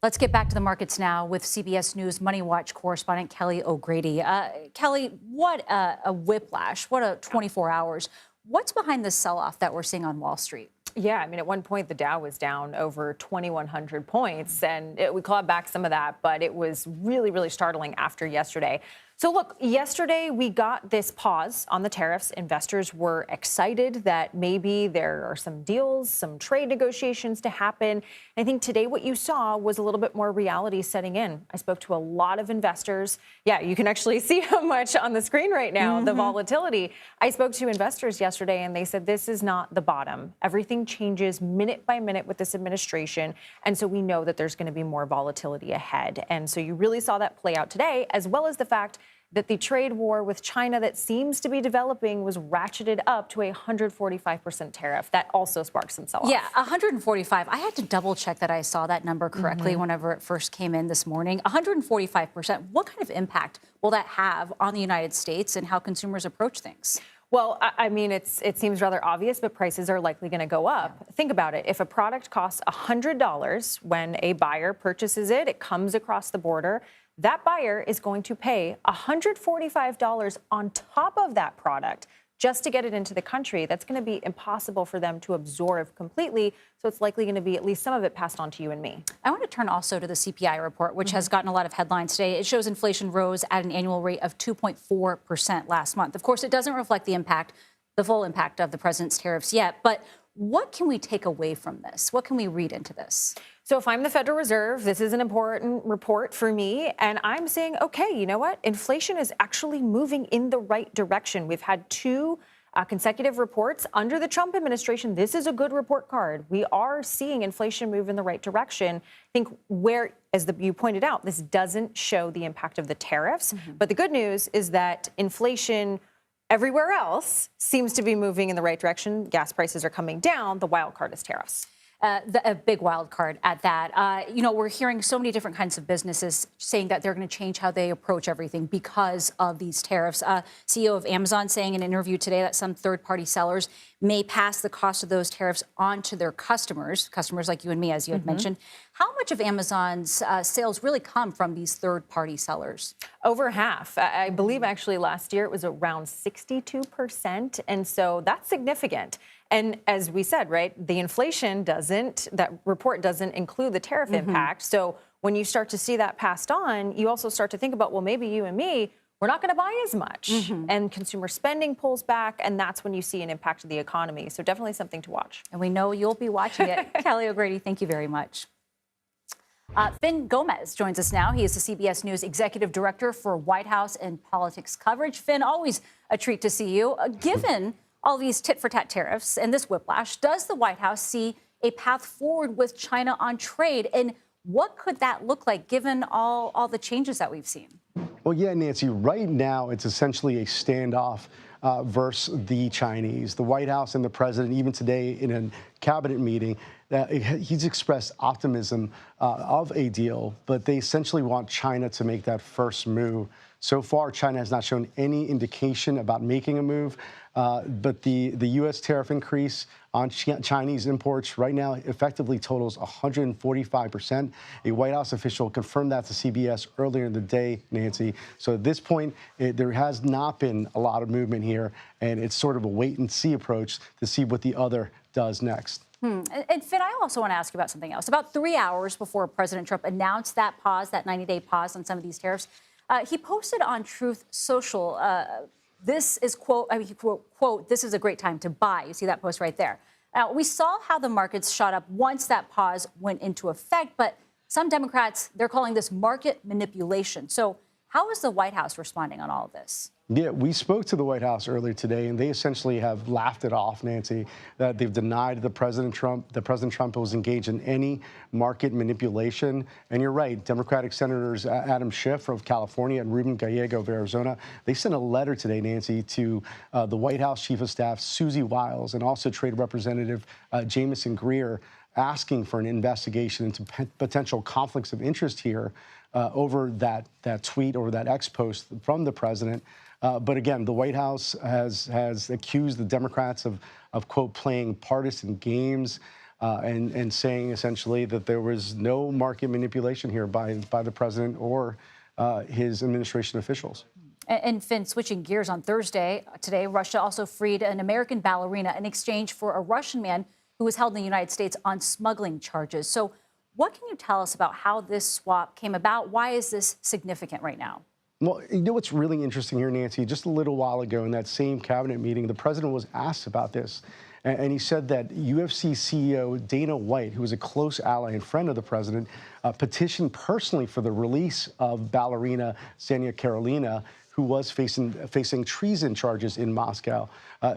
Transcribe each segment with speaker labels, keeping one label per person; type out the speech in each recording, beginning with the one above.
Speaker 1: Let's get back to the markets now with CBS News Money Watch correspondent Kelly O'Grady. Kelly, what a whiplash. What a 24 hours. What's behind the sell-off that we're seeing on Wall Street?
Speaker 2: Yeah, I mean, at one point, the Dow was down over 2,100 points, and we clawed back some of that, but it was really, really startling after yesterday. So look, yesterday we got this pause on the tariffs. Investors were excited that maybe there are some deals, some trade negotiations to happen. I think today what you saw was a little bit more reality setting in. I spoke to a lot of investors. Yeah, you can actually see how much on the screen right now, the volatility. I spoke to investors yesterday and they said this is not the bottom. Everything changes minute by minute with this administration. And so we know that there's going to be more volatility ahead. And so you really saw that play out today, as well as the fact that the trade war with China that seems to be developing was ratcheted up to a 145% tariff. That also sparked some sell-off.
Speaker 1: Yeah, 145. I had to double check that I saw that number correctly whenever it first came in this morning. 145%. What kind of impact will that have on the United States and how consumers approach things?
Speaker 2: Well, I mean, it seems rather obvious, but prices are likely going to go up. Think about it. If a product costs $100 when a buyer purchases it, it comes across the border, that buyer is going to pay $145 on top of that product just to get it into the country. That's going to be impossible for them to absorb completely. So it's likely going to be at least some of it passed on to you and me.
Speaker 1: I want to turn also to the CPI report, which has gotten a lot of headlines today. It shows inflation rose at an annual rate of 2.4% last month. Of course, it doesn't reflect the full impact of the president's tariffs yet. But what can we take away from this? What can we read into this?
Speaker 2: So if I'm the Federal Reserve, this is an important report for me, and I'm saying, okay, you know what? Inflation is actually moving in the right direction. We've had two consecutive reports under the Trump administration. This is a good report card. We are seeing inflation move in the right direction. I think where, as you pointed out, this doesn't show the impact of the tariffs. But the good news is that inflation everywhere else seems to be moving in the right direction. Gas prices are coming down. The wild card is tariffs.
Speaker 1: A big wild card at that. We're hearing so many different kinds of businesses saying that they're going to change how they approach everything because of these tariffs. CEO of Amazon saying in an interview today that some third-party sellers may pass the cost of those tariffs on to their customers like you and me, as you had mentioned. How much of Amazon's sales really come from these third-party sellers?
Speaker 2: Over half. I believe actually last year it was around 62%. And so that's significant. And as we said, right, the inflation that report doesn't include the tariff impact. So when you start to see that passed on, you also start to think about, well, maybe you and me, we're not going to buy as much. And consumer spending pulls back, and that's when you see an impact of the economy. So definitely something to watch.
Speaker 1: And we know you'll be watching it. Kelly O'Grady, thank you very much. Finn Gomez joins us now. He is the CBS News Executive Director for White House and Politics Coverage. Finn, always a treat to see you. Given all these tit-for-tat tariffs and this whiplash, does the White House see a path forward with China on trade? And what could that look like given all the changes that we've seen?
Speaker 3: Well, yeah, Nancy, right now it's essentially a standoff versus the Chinese. The White House and the president, even today in a cabinet meeting, he's expressed optimism of a deal, but they essentially want China to make that first move. So far, China has not shown any indication about making a move. But the U.S. tariff increase on Chinese imports right now effectively totals 145%. A White House official confirmed that to CBS earlier in the day, Nancy. So at this point, there has not been a lot of movement here, and it's sort of a wait-and-see approach to see what the other does next.
Speaker 1: And Finn, I also want to ask you about something else. About 3 hours before President Trump announced that pause, that 90-day pause on some of these tariffs, he posted on Truth Social, this is, quote, this is a great time to buy. You see that post right there. Now, we saw how the markets shot up once that pause went into effect, but some Democrats, they're calling this market manipulation. So how is the White House responding on all of this?
Speaker 3: Yeah, we spoke to the White House earlier today, and they essentially have laughed it off, Nancy, that they've denied that President Trump was engaged in any market manipulation. And you're right, Democratic Senators Adam Schiff of California and Ruben Gallego of Arizona, they sent a letter today, Nancy, to the White House Chief of Staff, Susie Wiles, and also Trade Representative Jamieson Greer, asking for an investigation into potential conflicts of interest here over that tweet, over that X post from the president. But again, the White House has accused the Democrats of quote, playing partisan games. and saying essentially that there was no market manipulation here by the president or his administration officials.
Speaker 1: And Finn, switching gears on today, Russia also freed an American ballerina in exchange for a Russian man who was held in the United States on smuggling charges. So what can you tell us about how this swap came about? Why is this significant right now?
Speaker 3: Well, you know what's really interesting here, Nancy? Just a little while ago in that same cabinet meeting, the president was asked about this. And he said that UFC CEO Dana White, who was a close ally and friend of the president, petitioned personally for the release of ballerina Xenia Carolina, who was facing treason charges in Moscow.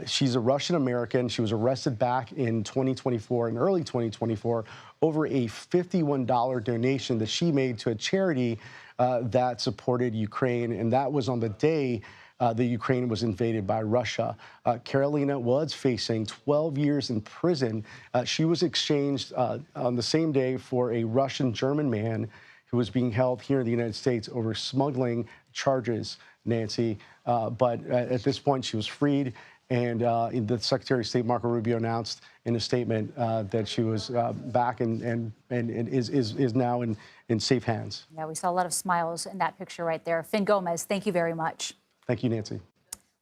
Speaker 3: She's a Russian-American. She was arrested back in 2024, in early 2024, over a $51 donation that she made to a charity that supported Ukraine. And that was on the day that Ukraine was invaded by Russia. Carolina was facing 12 years in prison. She was exchanged on the same day for a Russian-German man who was being held here in the United States over smuggling charges, Nancy. But at this point, she was freed. And the Secretary of State, Marco Rubio, announced in a statement that she was back and is now in safe hands.
Speaker 1: Yeah, we saw a lot of smiles in that picture right there. Finn Gomez, thank you very much.
Speaker 3: Thank you, Nancy.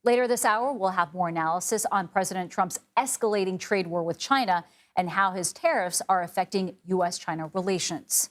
Speaker 1: Later this hour, we'll have more analysis on President Trump's escalating trade war with China and how his tariffs are affecting U.S.-China relations.